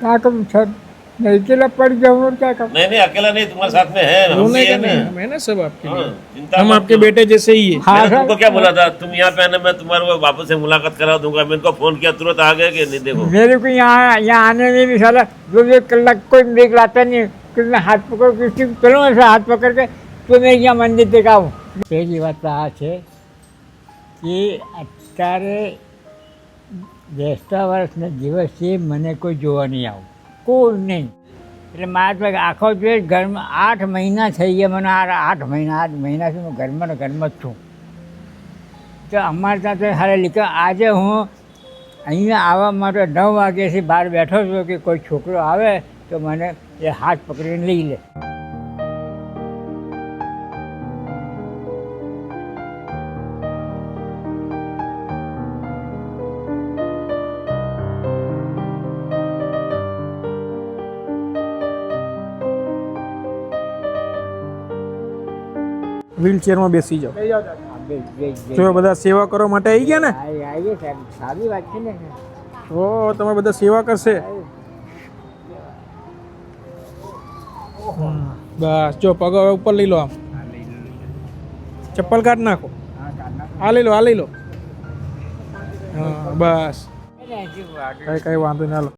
क्या करूँ सर, मैं अकेला पड़ जाऊँ और क्या करूँ। नहीं अकेला नहीं, तुम्हारे साथ में है, हम रोने भी का है नहीं, ना। हम है ना सब आपके हाँ, लिए। चिंता हम मत आपके करो। बेटे जैसे ही है। हाँ मैंने सर, तुमको क्या बोला था, तुम यहाँ पे आने, मैं तुम्हारे वो बापू से मुलाकात करा दूंगा। मैं इनको फोन किया, तुरंत आ गए कि नहीं? देखो मेरे को यहाँ आने में भी साला 2 कलाक कोई ब्रेक लाता नहीं, क्योंकि मैं हाथ पकड़ किसी को चलो ऐसा हाथ पकड़ के तो मैं यहाँ मंदिर तक आऊँ। पहली बात तो आ છે કે અત્યારે બેસતા વર્ષના દિવસથી મને કોઈ જોવા નહીં આવું, કોઈ નહીં. એટલે મારા તો આખો દિવસ ઘરમાં 8 મહિના થઈ ગયા મને. 8 મહિનાથી હું ઘરમાં ને ઘરમાં જ છું. તો અમારે ત્યાં તો હારે લીધા. આજે હું અહીંયા આવવા માટે 9 વાગ્યાથી બહાર બેઠો છું કે કોઈ છોકરો આવે તો મને એ હાથ પકડીને લઈ લે. વ્હીલચેરમાં બેસી જાઓ. બે- જો બધા સેવા કરવા માટે આવી ગયા ને, આવીએ સાહેબ, સારી વાત છે ને. તો તમે બધા સેવા કરશે. બસ જો પગ હવે ઉપર લઈ લો. આમ ચપ્પલ કાઢ નાખો. આ લઈ લો, આ લઈ લો. હા બસ, કઈ વાંધો ના લો.